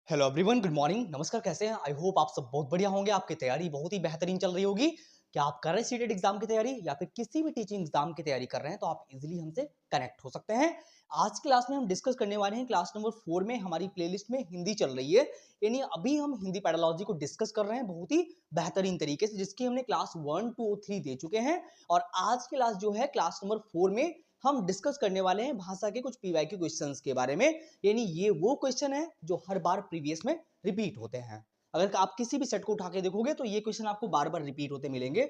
Hello everyone, good morning, नमस्कार। कैसे हैं? आई होप आप सब बहुत बढ़िया होंगे। आपकी तैयारी बहुत ही बेहतरीन चल रही होगी। क्या आप कर रहे हैं सीटेट एग्जाम की तैयारी या फिर किसी भी टीचिंग एग्जाम की तैयारी कर रहे हैं तो आप इजीली हमसे कनेक्ट हो सकते हैं। आज की क्लास में हम डिस्कस करने वाले हैं क्लास नंबर 4 में हमारी प्लेलिस्ट में हिंदी चल रही है। यानी अभी हम हिंदी पेडालॉजी को डिस्कस कर रहे हैं बहुत ही बेहतरीन तरीके से, जिसकी हमने क्लास 1, 2 और 3 दे चुके हैं। और आज की क्लास जो है क्लास नंबर 4 में हम डिस्कस करने वाले हैं भाषा के कुछ पीवाईक्यू क्वेश्चंस के बारे में। यानी ये वो क्वेश्चन है जो हर बार प्रीवियस में रिपीट होते हैं। अगर आप किसी भी सेट को उठा के देखोगे तो ये क्वेश्चन आपको बार बार रिपीट होते मिलेंगे।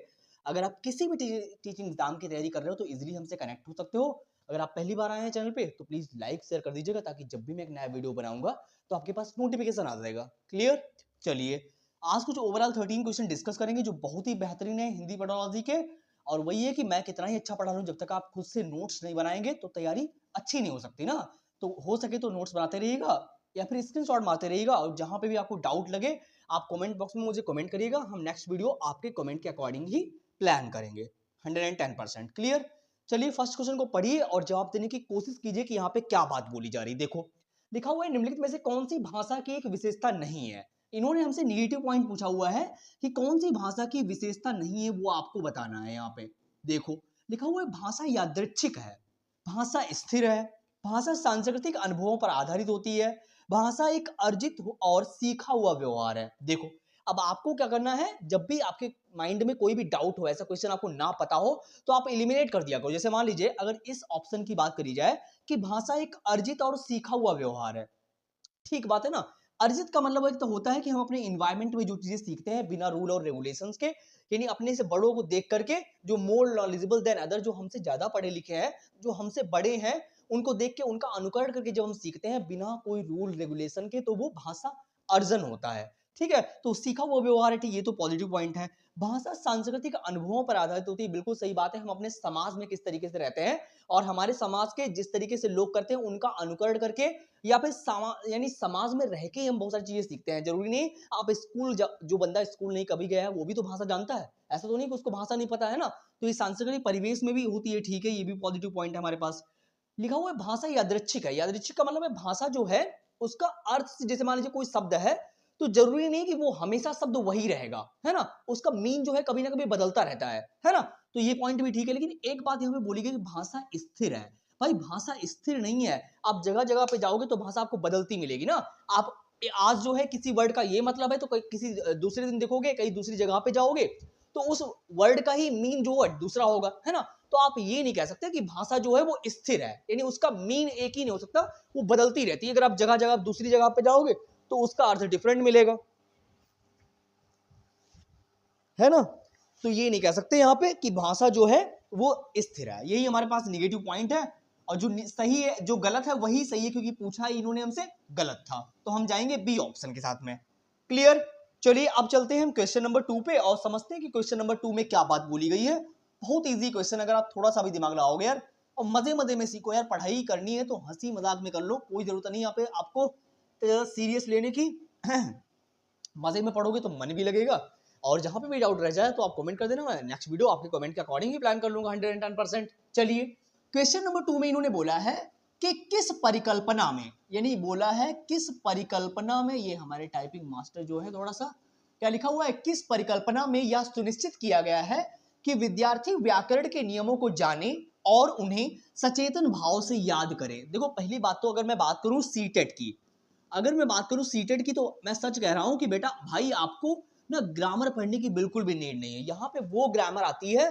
अगर आप किसी भी टीचिंग एग्जाम की तैयारी कर रहे हो तो इजीली हमसे कनेक्ट हो सकते हो। अगर आप पहली बार आए हैं चैनल पे तो प्लीज लाइक शेयर कर दीजिएगा, ताकि जब भी मैं एक नया वीडियो बनाऊंगा तो आपके पास नोटिफिकेशन आ जाएगा। क्लियर? चलिए, आज कुछ ओवरऑल 13 क्वेश्चन डिस्कस करेंगे जो बहुत ही बेहतरीन है हिंदी पेडोलॉजी के। और वही है कि मैं कितना ही अच्छा पढ़ा लूं, जब तक आप खुद से नोट्स नहीं बनाएंगे तो तैयारी अच्छी नहीं हो सकती ना। तो हो सके तो नोट्स बनाते रहिएगा या फिर स्क्रीनशॉट मारते रहिएगा, और जहां पे भी आपको डाउट लगे आप कमेंट बॉक्स में मुझे कमेंट करिएगा। हम नेक्स्ट वीडियो आपके कमेंट के अकॉर्डिंग ही प्लान करेंगे। 110% क्लियर। चलिए, फर्स्ट क्वेश्चन को पढ़िए और जवाब देने की कोशिश कीजिए कि यहाँ पे क्या बात बोली जा रही। देखो, लिखा हुआ है निम्नलिखित में से कौन सी भाषा की एक विशेषता नहीं है। इन्होंने हमसे नेगेटिव पॉइंट पूछा हुआ है कि कौन सी भाषा की विशेषता नहीं है, वो आपको बताना है। यहाँ पे देखो, लिखा हुआ है भाषा यादृच्छिक है, भाषा स्थिर है, भाषा सांस्कृतिक अनुभवों पर आधारित होती है, भाषा एक अर्जित और सीखा हुआ व्यवहार है। देखो, अब आपको क्या करना है, जब भी आपके माइंड में कोई भी डाउट हो, ऐसा क्वेश्चन आपको ना पता हो, तो आप एलिमिनेट कर दिया करो। जैसे मान लीजिए अगर इस ऑप्शन की बात करी जाए कि भाषा एक अर्जित और सीखा हुआ व्यवहार है, ठीक बात है ना। अर्जित का मतलब एक तो होता है कि हम अपने इन्वायरमेंट में जो चीजें सीखते हैं बिना रूल और रेगुलेशंस के, यानी अपने से बड़ों को देख करके, जो मोर नॉलेजेबल देन अदर, जो हमसे ज्यादा पढ़े लिखे हैं, जो हमसे बड़े हैं, उनको देख के उनका अनुकरण करके जब हम सीखते हैं बिना कोई रूल रेगुलेशन के, तो वो भाषा अर्जन होता है। ठीक है, तो सीखा हुआ व्यवहार है, ठीक, ये तो पॉजिटिव पॉइंट है। भाषा सांस्कृतिक अनुभवों पर आधारित होती है, बिल्कुल सही बात है। हम अपने समाज में किस तरीके से रहते हैं और हमारे समाज के जिस तरीके से लोग करते हैं उनका अनुकरण करके, या फिर यानी समाज में रह के हम बहुत सारी चीजें सीखते हैं। जरूरी नहीं आप स्कूल जो बंदा स्कूल नहीं कभी गया है वो भी तो भाषा जानता है, ऐसा तो नहीं कि उसको भाषा नहीं पता है ना। तो ये सांस्कृतिक परिवेश में भी होती है, ठीक है, ये भी पॉजिटिव पॉइंट है हमारे पास। लिखा हुआ है भाषा यादृच्छिक है। यादृच्छिक का मतलब है भाषा जो है उसका अर्थ, जैसे मान लीजिए कोई शब्द है तो जरूरी नहीं कि वो हमेशा शब्द वही रहेगा, है ना। उसका मीन जो है कभी ना कभी बदलता रहता है ना। तो ये पॉइंट भी ठीक है, लेकिन एक बात यहाँ पे बोली गई कि भाषा स्थिर है। भाई, भाषा स्थिर नहीं है। आप जगह जगह पे जाओगे तो भाषा आपको बदलती मिलेगी ना। आप आज जो है किसी वर्ड का ये मतलब है, तो किसी दूसरे दिन देखोगे कहीं दूसरी जगह पे जाओगे तो उस वर्ड का ही मीन जो है दूसरा होगा, है ना। तो आप ये नहीं कह सकते कि भाषा जो है वो स्थिर है, यानी उसका मीन एक ही नहीं हो सकता, वो बदलती रहती है। अगर आप जगह जगह दूसरी जगह पे जाओगे तो उसका अर्थ डिफरेंट मिलेगा, है ना। तो ये नहीं कह सकते यहाँ पे कि भाषा जो है वो स्थिर है। यही हमारे पास निगेटिव पॉइंट है। और जो सही है, जो गलत है वही सही है, क्योंकि पूछा इन्होंने हमसे गलत था। तो हम जाएंगे बी ऑप्शन के साथ में। क्लियर? चलिए, अब चलते हैं हम क्वेश्चन नंबर 2 पे और समझते हैं कि क्वेश्चन नंबर 2 में क्या बात बोली गई है। बहुत इजी क्वेश्चन, अगर आप थोड़ा सा भी दिमाग लगाओगे यार और मजे मजे में सीखो यार। पढ़ाई करनी है तो हंसी मजाक में कर लो, कोई जरूरत नहीं यहाँ पे आपको सीरियस लेने की। मजे में पढ़ोगे तो मन भी लगेगा। और जहां पे भी डाउट रह जाए तो आप कमेंट कर देना, मैं नेक्स्ट वीडियो आपके कमेंट के अकॉर्डिंग ही प्लान कर लूंगा 110%। चलिए, क्वेश्चन नंबर 2 में इन्होंने बोला है कि किस परिकल्पना में, यानी बोला है किस परिकल्पना में, ये हमारे टाइपिंग मास्टर जो है थोड़ा सा, क्या लिखा हुआ है, किस परिकल्पना में यह सुनिश्चित किया गया है कि विद्यार्थी व्याकरण के नियमों को जाने और उन्हें सचेतन भाव से याद करे। देखो, पहली बात तो अगर मैं बात करूं सीटेट की, अगर मैं बात करूं सीटेट की, तो मैं सच कह रहा हूं कि बेटा भाई आपको ना ग्रामर पढ़ने की बिल्कुल भी नीड नहीं है। यहाँ पे वो ग्रामर आती है,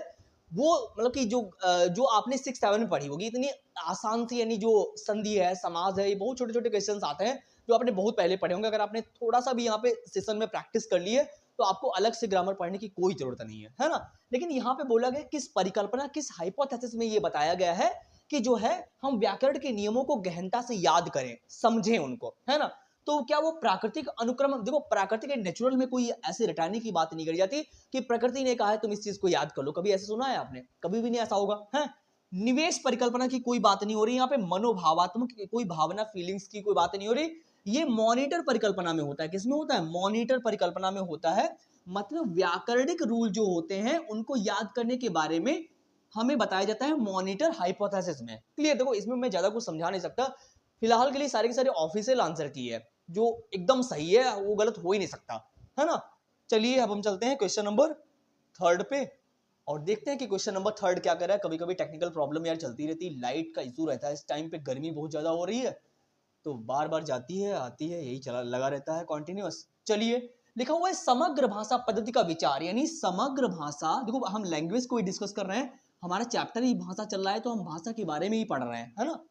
वो मतलब कि जो आपने 6-7 में पढ़ी होगी, इतनी आसान सी, यानी जो संधि है, समाज है, ये बहुत छोटे छोटे क्वेश्चंस आते हैं जो आपने बहुत पहले पढ़े होंगे। अगर आपने थोड़ा सा भी यहाँ पे सेशन में प्रैक्टिस कर ली है तो आपको अलग से ग्रामर पढ़ने की कोई जरूरत नहीं है ना। लेकिन यहाँ पे बोला गया किस परिकल्पना, किस हाइपोथेसिस में ये बताया गया है कि जो है हम व्याकरण के नियमों को गहनता से याद करें, समझें उनको, है ना। तो क्या वो प्राकृतिक अनुक्रम, देखो प्राकृतिक नेचुरल में कोई ऐसे रटाने की बात नहीं करी जाती कि प्रकृति ने कहा है तुम इस चीज को याद कर लो। कभी ऐसे सुना है आपने? कभी भी नहीं ऐसा होगा, है। निवेश परिकल्पना की कोई बात नहीं हो रही यहाँ पे, मनोभावात्मक कोई भावना, फीलिंग्स की कोई बात नहीं हो रही। ये मॉनिटर परिकल्पना में होता है। किसमें होता है? मॉनिटर परिकल्पना में होता है। मतलब व्याकरणिक रूल जो होते हैं उनको याद करने के बारे में हमें बताया जाता है मॉनिटर हाइपोथेसिस में। क्लियर? देखो, इसमें मैं ज्यादा कुछ समझा नहीं सकता, फिलहाल के लिए सारे के सारे ऑफिशियल आंसर की है। जो एकदम सही है वो गलत हो ही नहीं सकता, है ना। चलिए अब हम चलते हैं क्वेश्चन नंबर 3 पे और देखते हैं कि क्वेश्चन नंबर 3 क्या कर रहा है। कभी कभी टेक्निकल प्रॉब्लम यार चलती रहती है, लाइट का इशू रहता है, इस टाइम पे गर्मी बहुत ज्यादा हो रही है तो बार बार जाती है आती है, यही चला लगा रहता है कॉन्टिन्यूअस। चलिए लिखा हुआ है समग्र भाषा पद्धति का विचार, यानी समग्र भाषा, देखो हम लैंग्वेज को ही डिस्कस कर रहे हैं, हमारा चैप्टर ही भाषा चल रहा है तो हम भाषा के बारे में ही पढ़ रहे हैं, है ना।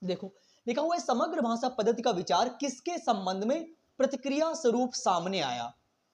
देखो लिखा हुआ है समग्र भाषा पद्धति का विचार किसके संबंध में प्रतिक्रिया स्वरूप सामने आया।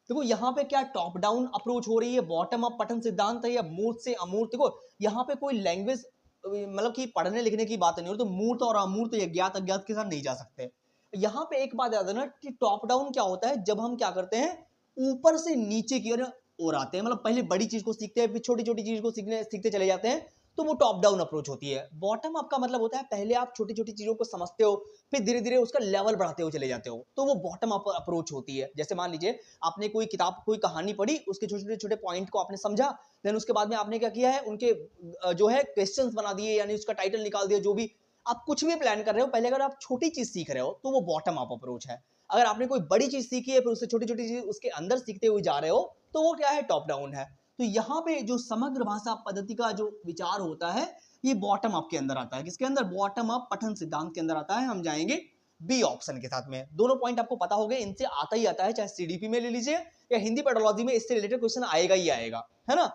देखो यहाँ पे क्या टॉप डाउन अप्रोच हो रही है, बॉटम अप पठन सिद्धांत है, या मूर्त से अमूर्त। देखो यहाँ पे कोई लैंग्वेज मतलब कि पढ़ने लिखने की बात नहीं हो रही, तो मूर्त और अमूर्त या ज्ञात अज्ञात के साथ नहीं जा सकते। यहाँ पे एक बात याद है ना कि टॉप डाउन क्या होता है, जब हम क्या करते हैं ऊपर से नीचे की ओर आते हैं, मतलब पहले बड़ी चीज को सीखते हैं फिर छोटी छोटी चीज को सीखते चले जाते हैं, तो वो टॉप डाउन अप्रोच होती है। बॉटम अप का मतलब होता है पहले आप छोटी छोटी चीजों को समझते हो फिर धीरे धीरे उसका लेवल बढ़ाते हुए चले जाते हो, तो वो बॉटम अप अप्रोच होती है। जैसे मान लीजिए आपने कोई किताब कोई कहानी पढ़ी, उसके छोटे छोटे पॉइंट को आपने समझा, देन उसके बाद में आपने क्या किया है उनके जो है क्वेश्चंस बना दिए, यानी उसका टाइटल निकाल दिया। जो भी आप कुछ भी प्लान कर रहे हो, पहले अगर आप छोटी चीज सीख रहे हो तो वो बॉटम अप अप्रोच है। अगर आपने कोई बड़ी चीज सीखी है फिर उससे छोटी छोटी चीज उसके अंदर सीखते हुए जा रहे हो तो वो क्या है टॉप डाउन है। तो यहाँ पे जो समग्र भाषा पद्धति का जो विचार होता है ये बॉटम अप के अंदर आता है। किसके अंदर? बॉटम अप पठन सिद्धांत के अंदर आता है। हम जाएंगे बी ऑप्शन के साथ में। दोनों पॉइंट आपको पता हो गए, इनसे आता ही आता है, चाहे सीडीपी में ले लीजिए या हिंदी पेडोलॉजी में इससे रिलेटेड क्वेश्चन आएगा ही आएगा, है ना।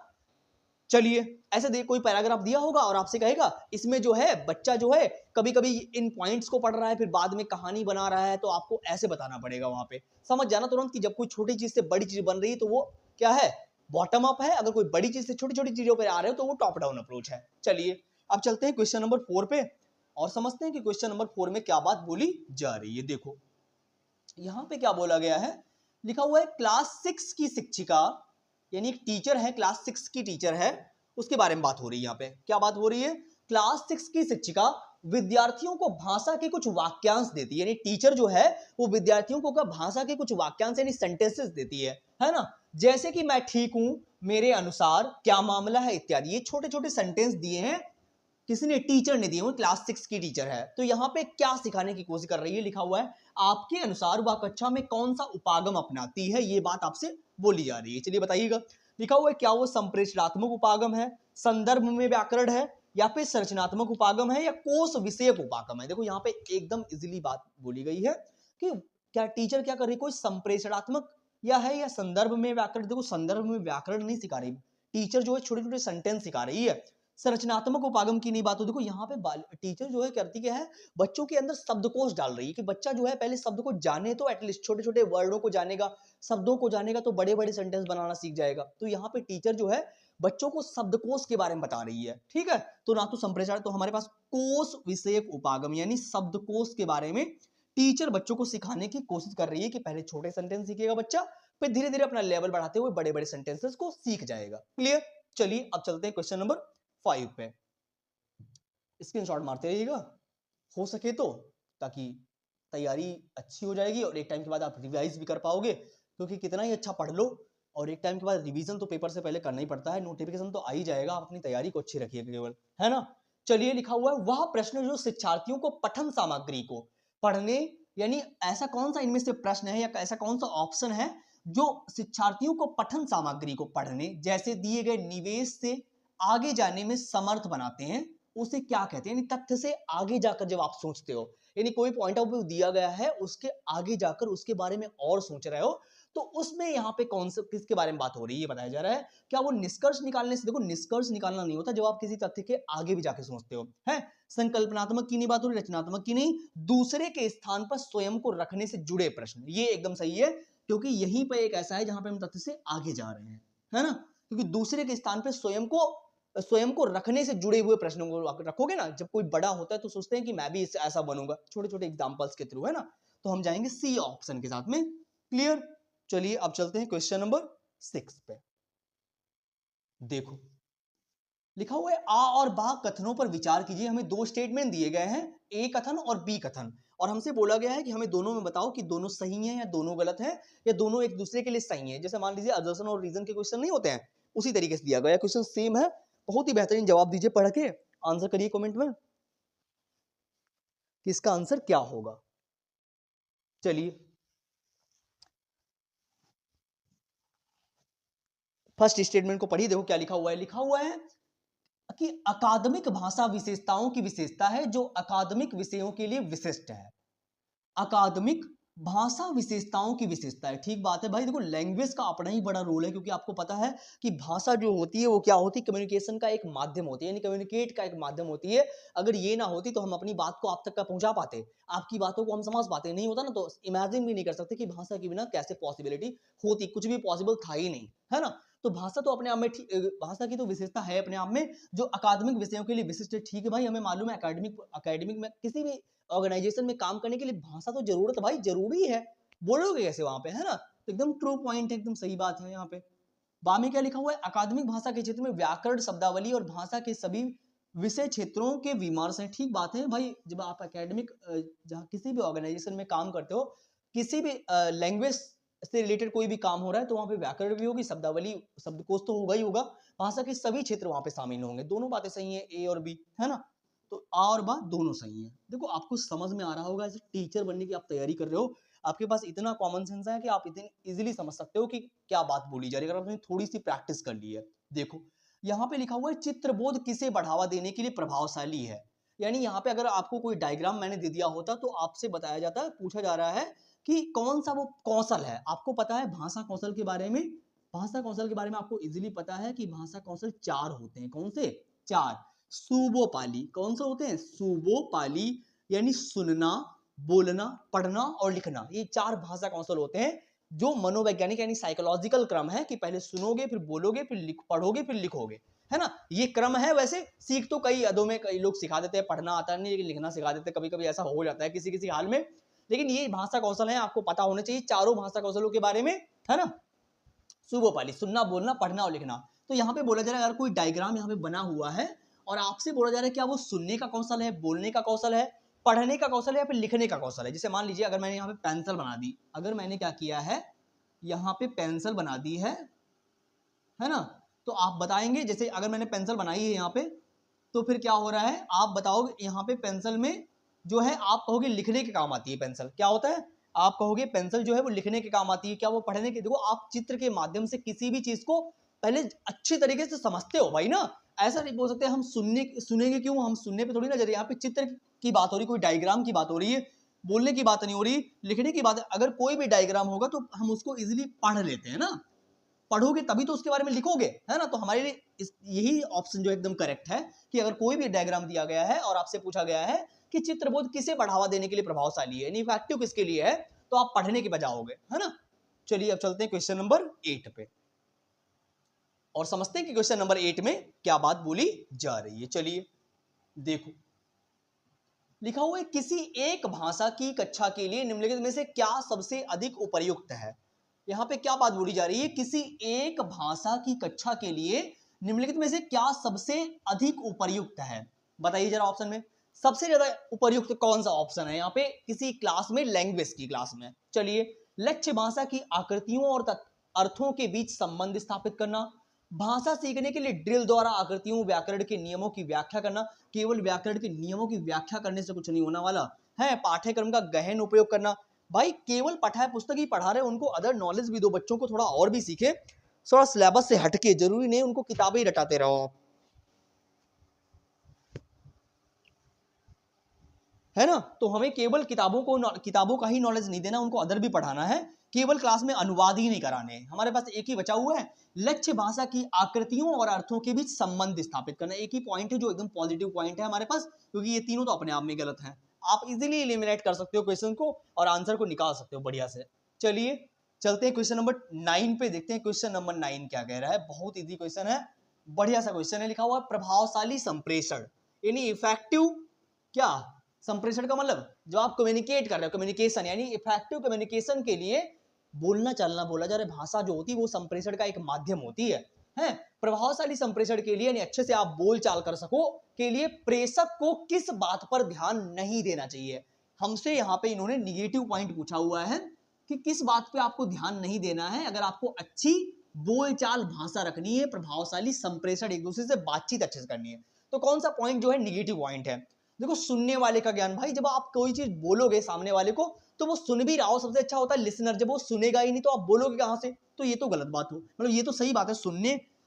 चलिए ऐसे देखिए कोई पैराग्राफ दिया होगा और आपसे कहेगा इसमें जो है बच्चा जो है कभी कभी इन पॉइंट्स को पढ़ रहा है फिर बाद में कहानी बना रहा है, तो आपको ऐसे बताना पड़ेगा। वहां पे समझ जाना तुरंत कि जब कोई छोटी चीज से बड़ी चीज बन रही है तो वो क्या है बॉटम अप है, अगर कोई बड़ी चीज से छोटी छोटी चीजों पर आ रहे हो तो वो टॉप डाउन अप्रोच है। चलिए अब चलते हैं क्वेश्चन नंबर 4 पे और समझते हैं कि क्वेश्चन नंबर 4 में क्या बात बोली जा रही है। देखो यहां पे क्या बोला गया है, लिखा हुआ है क्लास 6 की शिक्षिका, यानी एक टीचर है, क्लास 6 की टीचर है, उसके बारे में बात हो रही है। यहाँ पे क्या बात हो रही है, क्लास 6 की शिक्षिका विद्यार्थियों को भाषा के कुछ वाक्यांश देती है, यानी टीचर जो है वो विद्यार्थियों को भाषा के कुछ वाक्यांश यानी सेंटेंसेस देती है ना। जैसे कि मैं ठीक हूं, मेरे अनुसार, क्या मामला है इत्यादि। ये छोटे छोटे सेंटेंस दिए हैं, किसी टीचर ने दिए हुए, क्लास 6 की टीचर है। तो यहाँ पे क्या सिखाने की कोशिश कर रही है, लिखा हुआ है आपके अनुसार वह कक्षा में कौन सा उपागम अपनाती है, ये बात आपसे बोली जा रही है। चलिए बताइएगा, लिखा हुआ है क्या वो संप्रेषणात्मक उपागम है, संदर्भ में व्याकरण है, या फिर संरचनात्मक उपागम है, या कोश विषयक उपागम है। देखो यहाँ पे एकदम इजीली बात बोली गई है कि क्या टीचर क्या कर रही है, कोई संप्रेषणात्मक या है या संदर्भ में व्याकरण। देखो संदर्भ में व्याकरण नहीं सिखा रही टीचर, जो है छोटे छोटे सेंटेंस सिखा रही है। संरचनात्मक उपागम की नहीं बात हो, देखो यहाँ पे टीचर जो है करती क्या है, बच्चों के अंदर शब्दकोश डाल रही है कि बच्चा जो है पहले शब्द को जाने, तो एटलीस्ट छोटे छोटे वर्डों को जानेगा, शब्दों को जानेगा तो बड़े बड़े सेंटेंस बनाना सीख जाएगा। तो यहाँ पे टीचर जो है बच्चों को शब्दकोश के बारे में बता रही है, ठीक है। तो ना तो संप्रेषण, तो हमारे पास कोश विषयक उपागम यानी शब्दकोश के बारे में टीचर बच्चों को सिखाने की कोशिश कर रही है कि पहले छोटे सेंटेंस सीखेगा बच्चा, फिर धीरे धीरे अपना लेवल बढ़ाते हुए बड़े बड़े सेंटेंसेस को सीख जाएगा। क्लियर। चलिए अब चलते हैं क्वेश्चन नंबर 5 पे। स्क्रीनशॉट मारते रहिएगा हो सके तो, ताकि तैयारी अच्छी हो जाएगी और एक टाइम के बाद आप रिवाइज भी कर पाओगे, क्योंकि कितना ही अच्छा पढ़ लो और एक टाइम के बाद रिवीजन तो पेपर से पहले करना ही पड़ता है, नोटिफिकेशन तो आ ही जाएगा, आप अपनी तैयारी को अच्छी रखिएगा केवल, है ना। चलिए लिखा हुआ है वह प्रश्न जो शिक्षार्थियों को पठन सामग्री को पढ़ने, यानी ऐसा कौन सा इनमें से प्रश्न है या ऐसा कौन सा ऑप्शन है जो शिक्षार्थियों को पठन सामग्री को पढ़ने जैसे दिए गए निवेश से आगे जाने में समर्थ बनाते हैं, उसे क्या कहते हैं। यानी तथ्य से आगे जाकर जब आप सोचते हो, यानी कोई पॉइंट ऑफ व्यू दिया गया है उसके आगे जाकर उसके बारे में और सोच रहे हो, तो उसमें यहाँ पे कौन सा किसके बारे में बात हो रही है बताया जा रहा है। क्या वो निष्कर्ष निकालने से, देखो निष्कर्ष निकालना नहीं होता जब आप किसी तथ्य के आगे भी जाके सोचते हो, है। संकल्पनात्मक की नहीं बात हो रही, रचनात्मक की नहीं, दूसरे के स्थान पर स्वयं को रखने से जुड़े प्रश्न, ये एकदम सही है, क्योंकि यहीं पर एक ऐसा है जहां पे हम तथ्य से आगे जा रहे हैं, है ना। क्योंकि दूसरे के स्थान पर स्वयं को रखने से जुड़े हुए प्रश्नों को रखोगे ना, जब कोई बड़ा होता है तो सोचते हैं कि मैं भी इससे ऐसा बनूंगा, छोटे छोटे एग्जांपल्स के थ्रू, है ना। तो हम जाएंगे सी ऑप्शन के साथ में। क्लियर। चलिए अब चलते हैं क्वेश्चन नंबर 6 पे। देखो लिखा हुआ है आ और बा कथनों पर विचार कीजिए। हमें दो स्टेटमेंट दिए गए हैं, ए कथन और बी कथन, और हमसे बोला गया है कि हमें दोनों में बताओ कि दोनों सही हैं या दोनों गलत हैं या दोनों एक दूसरे के लिए सही हैं। जैसे मान लीजिए असर्शन और रीजन के क्वेश्चन नहीं होते हैं, उसी तरीके से दिया गया क्वेश्चन सेम है। बहुत ही बेहतरीन जवाब दीजिए, पढ़ के आंसर करिए कमेंट में कि इसका आंसर क्या होगा। चलिए फर्स्ट स्टेटमेंट को पढ़िए, देखो क्या लिखा हुआ है। लिखा हुआ है कि अकादमिक भाषा विशेषताओं की विशेषता है जो अकादमिक विषयों के लिए विशिष्ट है। अकादमिक भाषा विशेषताओं की विशेषता है, ठीक बात है भाई। देखो लैंग्वेज का अपना ही बड़ा रोल है, क्योंकि आपको पता है कि भाषा जो होती है वो क्या होती है, कम्युनिकेशन का एक माध्यम होती है, यानी कम्युनिकेट का एक माध्यम होती है। अगर ये ना होती तो हम अपनी बात को आप तक का पहुंचा पाते, आपकी बातों को हम समझ पाते, नहीं होता ना तो इमेजिन भी नहीं कर सकते कि भाषा के बिना कैसे पॉसिबिलिटी होती, कुछ भी पॉसिबल था ही नहीं, है ना। तो भाषा तो अपने आप में भाषा की तो विशेषता है अपने आप में जो अकादमिक विषयों के लिए विशिष्ट है। ठीक है भाई, हमें मालूम है अकेडमिक में किसी भी ऑर्गेनाइजेशन में काम करने के लिए भाषा तो जरूरत भाई जरूरी है, बोलोगे कैसे वहां पे, है ना। तो एकदम ट्रू पॉइंट है, एकदम सही बात है। यहाँ पे बा में क्या लिखा हुआ है, अकादमिक भाषा के क्षेत्र में व्याकरण, शब्दावली और भाषा के सभी विषय क्षेत्रों के विमर्श हैं। ठीक बात है भाई, जब आप एकेडमिक जहाँ किसी भी ऑर्गेनाइजेशन में काम करते हो, किसी भी लैंग्वेज से रिलेटेड कोई भी काम हो रहा है, तो वहां पे व्याकरण भी होगी, शब्दावली शब्दकोश तो होगा ही होगा, भाषा के सभी क्षेत्र वहां पे शामिल होंगे। दोनों बातें सही है, ए और बी, है ना। तो आ और बा दोनों सही है। देखो आपको समझ में आ रहा होगा, ऐसे टीचर बनने की आप तैयारी कर रहे हो, आपके पास इतना कॉमन सेंस है कि आप इतनी इजीली समझ सकते हो कि क्या बात बोली जा रही है, अगर आपने थोड़ी सी प्रैक्टिस कर ली है। देखो यहाँ पे लिखा हुआ है चित्रबोध किसे बढ़ावा देने के लिए प्रभावशाली है। यानी यहाँ पे अगर आपको कोई डायग्राम मैंने दे दिया होता तो आपसे बताया जाता, पूछा जा रहा है कि कौन सा वो कौशल है। आपको पता है भाषा कौशल के बारे में, भाषा कौशल के बारे में आपको इजीली पता है कि भाषा कौशल 4 होते हैं। कौन से 4? सुबोपाली। कौन से होते हैं? सुबोपाली, यानी सुनना, बोलना, पढ़ना और लिखना। ये 4 भाषा कौशल होते हैं जो मनोवैज्ञानिक यानी साइकोलॉजिकल क्रम है कि पहले सुनोगे, फिर बोलोगे, फिर पढ़ोगे, फिर लिखोगे, है ना। ये क्रम है। वैसे सीख तो कई अदों में कई लोग सिखा देते हैं, पढ़ना आता नहीं लेकिन लिखना सिखा देते हैं, कभी कभी ऐसा हो जाता है किसी किसी हाल में। लेकिन ये भाषा कौशल है, आपको पता होना चाहिए चारों भाषा कौशलों के बारे में, है ना। सुबोपाली, सुनना, बोलना, पढ़ना और लिखना। तो यहाँ पे बोला जा रहा है, अगर कोई डायग्राम यहाँ पे बना हुआ है और आपसे बोला जा रहा है क्या वो सुनने का कौशल है, बोलने का कौशल है, पढ़ने का कौशल है या फिर लिखने का कौशल है। जैसे मान लीजिए अगर मैंने यहाँ पे पेंसिल बना दी, अगर मैंने क्या किया है, यहाँ पे पेंसिल बना दी है ना। तो आप बताएंगे, जैसे अगर मैंने पेंसिल बनाई है यहाँ पे, तो फिर क्या हो रहा है, आप बताओगे यहाँ पे पेंसिल में जो है, आप कहोगे लिखने के काम आती है पेंसिल। क्या होता है, आप कहोगे पेंसिल जो है वो लिखने के काम आती है, क्या वो पढ़ने के? देखो आप चित्र के माध्यम से किसी भी चीज को पहले अच्छी तरीके से समझते हो भाई ना। ऐसा नहीं बोल सकते हम सुनेंगे क्यों, हम सुनने पे थोड़ी ना जा रही है, यहाँ पे चित्र की बात हो रही, कोई डायग्राम की बात हो रही है, बोलने की बात नहीं हो रही, लिखने की बात है। अगर कोई भी डायग्राम होगा तो हम उसको इजिली पढ़ लेते हैं ना, पढ़ोगे तभी तो उसके बारे में लिखोगे, है ना। तो हमारे लिए यही ऑप्शन जो एकदम करेक्ट है कि अगर कोई भी डायग्राम दिया गया है और आपसे पूछा गया है कि चित्रबोध किसे बढ़ावा देने के लिए प्रभावशाली है, इफेक्टिव किसके लिए है, तो आप पढ़ने के बजाय होगे, है ना। चलिए अब चलते हैं क्वेश्चन नंबर 8 पे और समझते हैं कि क्वेश्चन नंबर 8 में क्या बात बोली जा रही है। चलिए देखो, लिखा हुआ है किसी एक भाषा की कक्षा के लिए निम्नलिखित में से क्या सबसे अधिक उपयुक्त है। यहाँ पे क्या बात बोली जा रही है, किसी एक भाषा की कक्षा के लिए निम्नलिखित में से क्या सबसे अधिक उपयुक्त है। बताइए जरा ऑप्शन में सबसे ज्यादा उपयुक्त कौन सा ऑप्शन है यहाँ पे किसी क्लास में, लैंग्वेज की क्लास में। चलिए, लक्ष्य भाषा की आकृतियों और अर्थों के बीच संबंध स्थापित करना, भाषा सीखने के लिए ड्रिल द्वारा आकृतियों, व्याकरण के नियमों की व्याख्या करना। केवल व्याकरण के नियमों की व्याख्या करने से कुछ नहीं होने वाला है, पाठ्यक्रम का गहन उपयोग करना। भाई केवल पाठ्य पुस्तक ही पढ़ा रहे, उनको अदर नॉलेज भी दो, बच्चों को थोड़ा और भी सीखे, थोड़ा सिलेबस से हटके, जरूरी नहीं उनको किताबें ही रटाते रहो, है ना। तो हमें केवल किताबों का ही नॉलेज नहीं देना, उनको अदर भी पढ़ाना है, केवल क्लास में अनुवाद ही नहीं कराने। हमारे पास एक ही बचा हुआ है, लक्ष्य भाषा की आकृतियों और अर्थों के बीच संबंध स्थापित करना। एक ही पॉइंट है जो एकदम पॉजिटिव पॉइंट है हमारे पास, क्योंकि ये तीनों तो अपने आप में गलत हैं। आप इजीली एलिमिनेट कर सकते हो क्वेश्चन को और आंसर को निकाल सकते हो बढ़िया से। चलिए चलते हैं क्वेश्चन नंबर 9 पे, देखते हैं क्वेश्चन नंबर 9 क्या कह रहा है। बहुत इजी क्वेश्चन है, बढ़िया सा क्वेश्चन है। लिखा हुआ प्रभावशाली संप्रेषण, यानी इफेक्टिव, क्या संप्रेषण का मतलब जो आप कम्युनिकेट कर रहे हो, कम्युनिकेशन, यानी इफेक्टिव कम्युनिकेशन के लिए बोलना चलना बोला जा रहा है, भाषा जो होती है वो संप्रेषण का एक माध्यम होती है। प्रभावशाली संप्रेषण के लिए यानी अच्छे से आप बोल चाल कर सको के लिए प्रेषक को किस बात पर ध्यान नहीं देना चाहिए। हमसे यहाँ पे इन्होंने निगेटिव पॉइंट पूछा हुआ है कि किस बात पे आपको ध्यान नहीं देना है अगर आपको अच्छी बोलचाल भाषा रखनी है, प्रभावशाली संप्रेषण, एक दूसरे से बातचीत अच्छे से करनी है। तो कौन सा पॉइंट जो है निगेटिव पॉइंट है। देखो सुनने वाले का ज्ञान, भाई जब आप कोई चीज बोलोगे सामने वाले को तो वो सुन भी रहा हो, सबसे अच्छा होता है लिसनर। जब वो सुनेगा ही नहीं तो आप बोलोगे कहां से, तो ये तो गलत बात हो। मतलब ये तो सही बात है,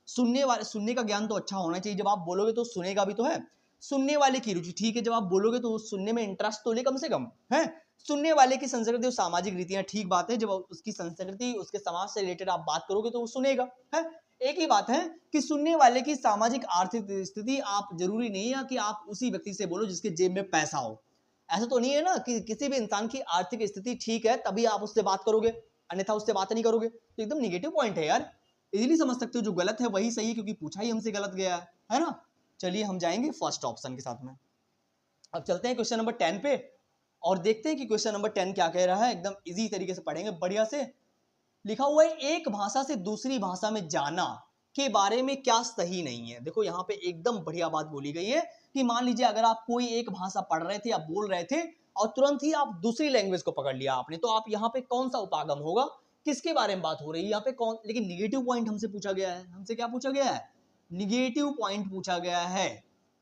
सुनने का ज्ञान तो अच्छा होना चाहिए। जब आप बोलोगे तो सुनेगा भी तो है। सुनने वाले की रुचि, ठीक है, जब आप बोलोगे तो सुनने में इंटरेस्ट तो ले कम से कम है। सुनने वाले की संस्कृति और सामाजिक रीतियां, ठीक बात है, जब उसकी संस्कृति उसके समाज से रिलेटेड आप बात करोगे तो वो सुनेगा है। एक ही बात है कि सुनने वाले की सामाजिक आर्थिक स्थिति, आप जरूरी नहीं है कि आप उसी व्यक्ति से बोलो जिसके जेब में पैसा हो। ऐसा तो नहीं है ना कि किसी भी इंसान की आर्थिक स्थिति ठीक है तभी आप उससे बात करोगे, अन्यथा उससे बात नहीं करोगे। तो एकदम निगेटिव पॉइंट है यार, इजीली समझ सकते हो जो गलत है वही सही है, क्योंकि पूछा ही हमसे गलत गया है ना। चलिए हम जाएंगे फर्स्ट ऑप्शन के साथ में। अब चलते हैं क्वेश्चन नंबर 10 पे और देखते हैं कि क्वेश्चन नंबर 10 क्या कह रहा है। एकदम इजी तरीके से पढ़ेंगे बढ़िया से। लिखा हुआ है एक भाषा से दूसरी भाषा में जाना के बारे में क्या सही नहीं है। देखो यहाँ पे एकदम बढ़िया बात बोली गई है कि मान लीजिए अगर आप कोई एक भाषा पढ़ रहे थे या बोल रहे थे और तुरंत ही आप दूसरी लैंग्वेज को पकड़ लिया आपने, तो आप यहाँ पे कौन सा उपागम होगा, किसके बारे में बात हो रही है यहाँ पे कौन। लेकिन निगेटिव पॉइंट हमसे पूछा गया है, हमसे क्या पूछा गया है, निगेटिव पॉइंट पूछा गया है।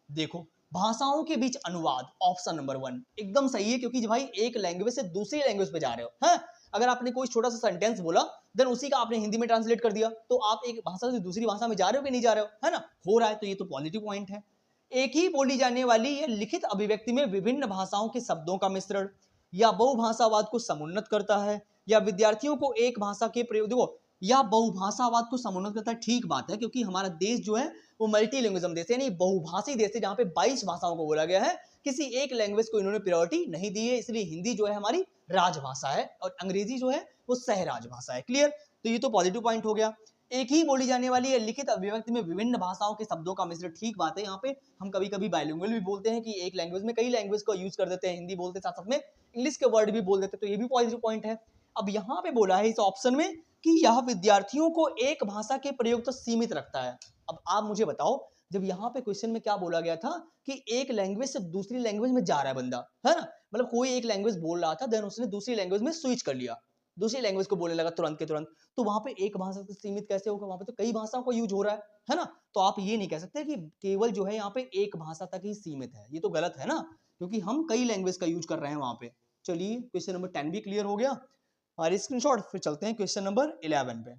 देखो भाषाओं के बीच अनुवाद, ऑप्शन नंबर 1 एकदम सही है, क्योंकि भाई एक लैंग्वेज से दूसरी लैंग्वेज पे जा रहे हो है। अगर आपने कोई छोटा सा सेंटेंस बोला देन उसी का आपने हिंदी में ट्रांसलेट कर दिया, तो आप एक भाषा से दूसरी भाषा में जा रहे हो कि नहीं जा रहे हो, है ना, हो रहा है, तो ये तो पॉजिटिव पॉइंट है। एक ही बोली जाने वाली ये लिखित अभिव्यक्ति में विभिन्न भाषाओं के शब्दों का मिश्रण या बहुभाषावाद को समुन्नत करता है, या विद्यार्थियों को एक भाषा के प्रयोग, देखो या बहुभाषावाद को समुन्नत करता है, ठीक बात है, क्योंकि हमारा देश जो है वो मल्टीलैंग्वेजम देश है, यानी बहुभाषी देश है, जहां पे 22 भाषाओं को बोला गया है। किसी एक लैंग्वेज को इन्होंने प्रायोरिटी नहीं दी है, इसलिए हिंदी जो है हमारी राजभाषा है और अंग्रेजी जो है वो सह राजभाषा है। क्लियर, तो ये तो पॉजिटिव पॉइंट हो गया। एक ही बोली जाने वाली है लिखित अभिव्यक्ति में विभिन्न भाषाओं के शब्दों का मिश्रण, ठीक बात है। यहाँ पे हम कभी कभी बाइलिंगुअल भी बोलते हैं कि एक लैंग्वेज में कई लैंग्वेज को यूज कर देते हैं, हिंदी बोलते साथ साथ में इंग्लिश के वर्ड भी बोल देते हैं, तो ये भी पॉजिटिव पॉइंट है। अब यहाँ पे बोला है इस ऑप्शन में कि यह विद्यार्थियों को एक भाषा के प्रयोग तक सीमित रखता है। अब आप मुझे बताओ, जब यहाँ पे क्वेश्चन में क्या बोला गया था कि एक लैंग्वेज से दूसरी लैंग्वेज में जा रहा है बंदा, है ना, मतलब कोई एक लैंग्वेज बोल रहा था देन उसने दूसरी लैंग्वेज में स्विच कर लिया, दूसरी लैंग्वेज को बोलने लगा तुरंत के तुरंत, तो वहां पे एक भाषा से सीमित कैसे होगा, वहां पे तो कई भाषाओं का यूज हो रहा है ना। तो आप ये नहीं कह सकते कि केवल जो है यहाँ पे एक भाषा तक ही सीमित है, ये तो गलत है ना, क्योंकि हम कई लैंग्वेज का यूज कर रहे हैं वहां पे। चलिए क्वेश्चन नंबर 10 भी क्लियर हो गया और स्क्रीनशॉट। फिर चलते हैं क्वेश्चन नंबर 11 पे,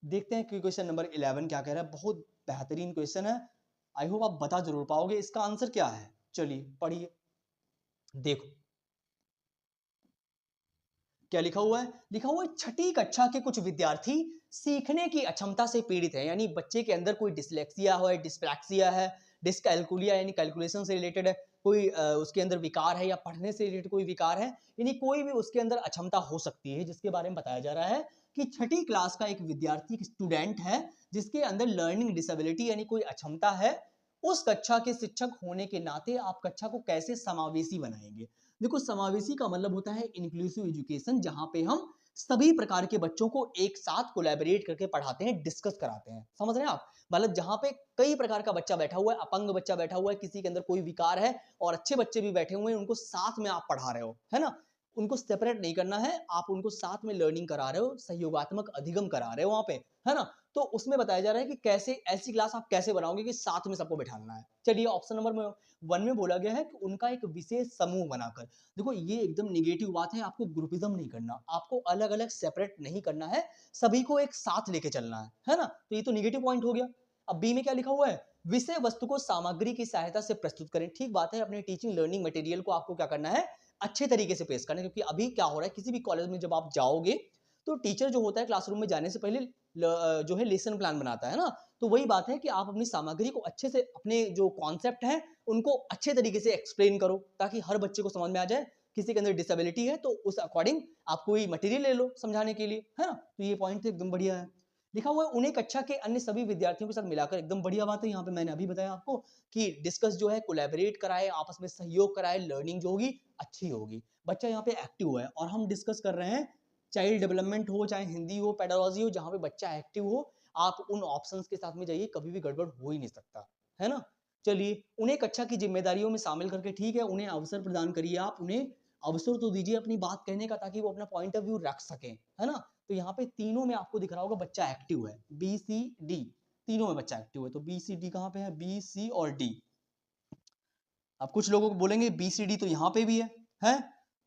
देखते हैं कि क्वेश्चन नंबर 11 क्या कह रहा है। बहुत बेहतरीन क्वेश्चन है, आई होप आप बता जरूर पाओगे इसका आंसर क्या है। चलिए पढ़िए, देखो क्या लिखा हुआ है। लिखा हुआ है छठी कक्षा के कुछ विद्यार्थी सीखने की अक्षमता से पीड़ित है, यानी बच्चे के अंदर कोई डिसलेक्सिया है, डिस्प्रैक्सिया है, डिसकैलकुलिया यानी कैलकुलेशन से रिलेटेड है, कोई उसके अंदर विकार है, या पढ़ने से रिलेटेड कोई विकार है, यानी कोई भी उसके अंदर अक्षमता हो सकती है, जिसके बारे में बताया जा रहा है कि छठी क्लास का एक विद्यार्थी स्टूडेंट है जिसके अंदर लर्निंग डिसेबिलिटी यानी कोई अक्षमता है। उस कक्षा के शिक्षक होने के नाते आप कक्षा को कैसे समावेशी बनाएंगे। देखो समावेशी का मतलब होता है इंक्लूसिव एजुकेशन, जहां पे हम सभी प्रकार के बच्चों को एक साथ कोलैबोरेट करके पढ़ाते हैं, डिस्कस कराते हैं, समझ रहे हैं आप, मतलब जहां पे कई प्रकार का बच्चा बैठा हुआ है, अपंग बच्चा बैठा हुआ है, किसी के अंदर कोई विकार है और अच्छे बच्चे भी बैठे हुए हैं, उनको साथ में आप पढ़ा रहे हो, है ना, उनको सेपरेट नहीं करना है, आप उनको साथ में लर्निंग करा रहे हो, सहयोगात्मक अधिगम करा रहे हो वहां पे, है ना। तो उसमें बताया जा रहा है कि कैसे ऐसी क्लास आप कैसे बनाओगे कि साथ में सबको बैठाना है। चलिए ऑप्शन नंबर 1 में बोला गया है कि उनका एक विशेष समूह बनाकर। देखो ये एकदम निगेटिव बात है, आपको ग्रुपिज्म नहीं करना, आपको अलग अलग सेपरेट नहीं करना है, सभी को एक साथ लेके चलना है ना, तो ये तो निगेटिव पॉइंट हो गया। अब बी में क्या लिखा हुआ है, विषय वस्तु को सामग्री की सहायता से प्रस्तुत करें, ठीक बात है, अपने टीचिंग लर्निंग मटेरियल को आपको क्या करना है, अच्छे तरीके से पेश करना है, क्योंकि अभी क्या हो रहा है किसी भी कॉलेज में जब आप जाओगे तो टीचर जो होता है क्लासरूम में जाने से पहले जो है लेसन प्लान बनाता है ना, तो वही बात है कि आप अपनी सामग्री को अच्छे से, अपने जो कॉन्सेप्ट है उनको अच्छे तरीके से एक्सप्लेन करो ताकि हर बच्चे को समझ में आ जाए। किसी के अंदर डिसेबिलिटी है तो उस अकॉर्डिंग आप कोई मटेरियल ले लो समझाने के लिए, है ना, तो ये पॉइंट तो एकदम बढ़िया है। लिखा हुआ है उन्हें कक्षा के अन्य सभी विद्यार्थियों के साथ मिलाकर, एकदम बढ़िया बात है, यहाँ पे मैंने अभी बताया आपको कि डिस्कस जो है, कोलैबोरेट कराए, आपस में सहयोग कराए, लर्निंग जो होगी अच्छी होगी, बच्चा यहाँ पे एक्टिव है और हम डिस्कस कर रहे हैं चाइल्ड डेवलपमेंट हो, चाहे हिंदी हो, पेडागोजी हो, जहां पे बच्चा एक्टिव हो, आप उन ऑप्शंस के साथ में जाइए, कभी भी गड़बड़ हो ही नहीं सकता, है ना। चलिए उन्हें कक्षा की जिम्मेदारियों में शामिल करके, ठीक है, उन्हें अवसर प्रदान करिए, आप उन्हें अवसर तो दीजिए अपनी बात कहने का, ताकि वो अपना पॉइंट ऑफ व्यू रख सकें, है ना। तो यहाँ पे तीनों में आपको दिख रहा होगा बच्चा एक्टिव है, बी सी डी, तीनों में बच्चा एक्टिव है, तो बी सी डी कहाँ पे है, बी सी और डी। अब कुछ लोगों को बोलेंगे BCD तो यहाँ पे भी है?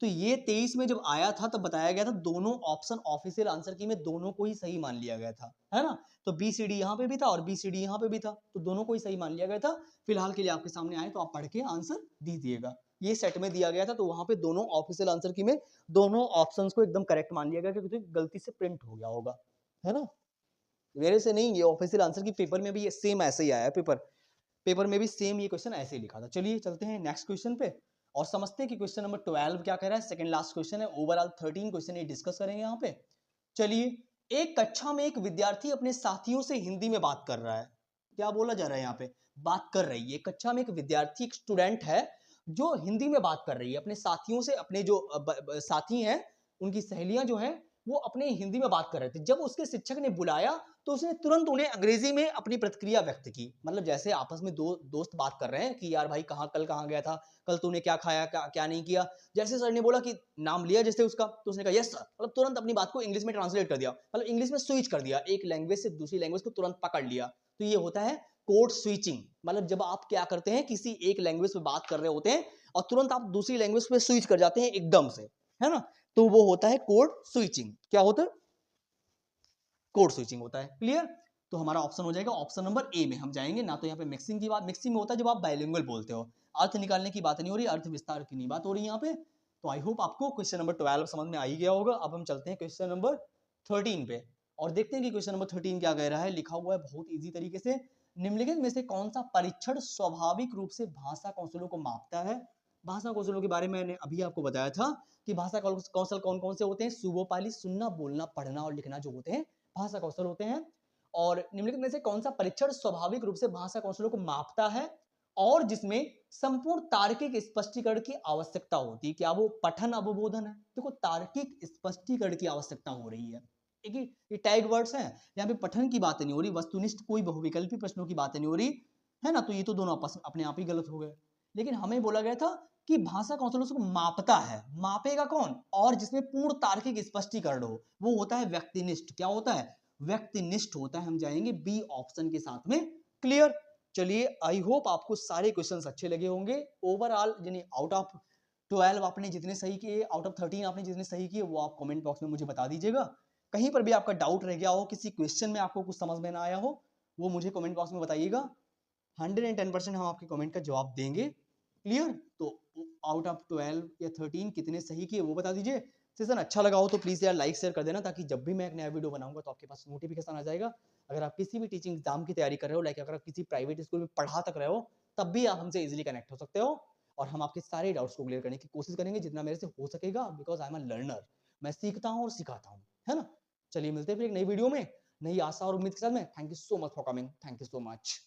तो ये 23 में जब आया था तब बताया गया था दोनों ऑप्शन ऑफिशियल आंसर की में दोनों को ही सही मान लिया गया था, है ना? तो BCD यहाँ पे भी था और BCD यहाँ पे भी था, तो दोनों को ही सही मान लिया गया था। फिलहाल के लिए आपके सामने आए तो आप पढ़ के आंसर दीजिएगा। ये सेट में दिया गया था तो वहां पे दोनों ऑफिशियल आंसर की में दोनों ऑप्शंस को एकदम करेक्ट मान लिया गया क्योंकि गलती से प्रिंट हो गया होगा, है ना? मेरे से नहीं, ये ऑफिशियल आंसर की पेपर में भी ये सेम ऐसे ही आया है। पेपर में भी सेम ये क्वेश्चन ऐसे ही लिखा था। चलिए चलते हैं नेक्स्ट क्वेश्चन पे और समझते हैं कि क्वेश्चन नंबर 12 क्या कह रहा है। सेकंड लास्ट क्वेश्चन है, ओवरऑल 13 क्वेश्चन ये डिस्कस करेंगे यहाँ पे। चलिए, एक कक्षा में एक विद्यार्थी अपने साथियों से हिंदी में बात कर रहा है। क्या बोला जा रहा है यहाँ पे? बात कर रही है। कक्षा में एक विद्यार्थी, एक स्टूडेंट है जो हिंदी में बात कर रही है अपने साथियों से। अपने जो साथी हैं, उनकी सहेलियां जो हैं, वो अपने हिंदी में बात कर रहे थे। जब उसके शिक्षक ने बुलाया तो उसने तुरंत उन्हें अंग्रेजी में अपनी प्रतिक्रिया व्यक्त की। मतलब जैसे आपस में दो दोस्त बात कर रहे हैं कि यार भाई कल कहाँ गया था, कल तूने क्या खाया, क्या नहीं किया। जैसे सर ने बोला कि नाम लिया जैसे उसका, तो उसने कहा यस सर, मतलब तुरंत अपनी बात को इंग्लिश में ट्रांसलेट कर दिया, मतलब इंग्लिश में स्विच कर दिया, एक लैंग्वेज से दूसरी लैंग्वेज को तुरंत पकड़ लिया। तो ये होता है कोड स्विचिंग। मतलब जब आप क्या करते हैं, किसी एक लैंग्वेज में बात कर रहे होते हैं और तुरंत आप दूसरी लैंग्वेज पे स्विच कर जाते हैं एकदम से, है ना? तो वो होता है कोड स्विचिंग। क्या होता है? कोड स्विचिंग होता है। क्लियर? तो हमारा ऑप्शन हो जाएगा ऑप्शन नंबर ए में हम जाएंगे ना। तो यहाँ पे मिक्सिंग की बात, मिक्सिंग में होता है जब आप बाइलिंगुअल बोलते हो, अर्थ निकालने की बात नहीं हो रही, अर्थ विस्तार की नहीं बात हो रही यहाँ पे। तो आई होप आपको क्वेश्चन नंबर 12 समझ में आ ही गया होगा। अब हम चलते हैं क्वेश्चन नंबर 13 पे और देखते हैं कि क्वेश्चन नंबर 13 क्या कह रहा है। लिखा हुआ है बहुत ईजी तरीके से, निम्नलिखित में से कौन सा परीक्षण स्वाभाविक रूप से भाषा कौशलों को मापता है। भाषा कौशलों के बारे में मैंने अभी आपको बताया था कि भाषा कौशल कौन कौन से होते हैं। सुबोपाली, सुनना, बोलना, पढ़ना और लिखना जो होते हैं भाषा कौशल होते हैं। और निम्नलिखित में से कौन सा परीक्षण स्वाभाविक रूप से भाषा कौशलों को मापता है और जिसमें संपूर्ण तार्किक स्पष्टीकरण की आवश्यकता होती है। क्या वो पठन अवबोधन है? देखो, तार्किक स्पष्टीकरण की आवश्यकता हो रही है। एक ये टैग वर्ड्स हैं, यहाँ पे पठन की बात नहीं हो रही, वस्तुनिष्ठ कोई बहुविकल्पी प्रश्नों की बात नहीं हो रही, है ना? तो ये तो दोनों अपने आप ही गलत हो गए। लेकिन हमें बोला गया था कि भाषा कौशलों को मापता है। मापेगा कौन? और जिसमें पूर्ण तार्किक स्पष्टीकरण हो, वो होता है व्यक्तिनिष्ठ। क्या होता है? व्यक्तिनिष्ठ होता है। हम जाएंगे बी ऑप्शन के साथ में। क्लियर? चलिए, आई होप आपको सारे क्वेश्चंस अच्छे लगे होंगे। ओवरऑल यानी आउट ऑफ 12 आपने जितने सही किए, आउट ऑफ 13 आपने जितने सही किए, वो आप कमेंट बॉक्स में मुझे बता दीजिएगा। कहीं पर भी आपका डाउट रह गया हो, किसी क्वेश्चन में आपको कुछ समझ में ना आया हो, वो मुझे कमेंट बॉक्स में बताइएगा। 110% हम आपके कमेंट का जवाब देंगे। क्लियर? तो आउट ऑफ 12 या 13 कितने सही किए वो बता दीजिए। सेशन अच्छा लगा हो तो प्लीज यार लाइक शेयर कर देना, ताकि जब भी मैं एक नया वीडियो बनाऊंगा तो आपके पास नोटिफिकेशन आ जाएगा। अगर आप किसी भी टीचिंग एग्जाम की तैयारी कर रहे हो, लाइक अगर आप किसी प्राइवेट स्कूल में पढ़ा तक रहे हो, तब भी आप हमसे इजीली कनेक्ट हो सकते हो और हम आपके सारे डाउट्स को क्लियर करने की कोशिश करेंगे जितना मेरे से हो सकेगा, because I am a learner. मैं सीखता हूँ और सिखाता हूँ, है ना? चलिए, मिलते हैं फिर एक नई वीडियो में, नई आशा और उम्मीद के साथ में। Thank you so much for coming. Thank you so much.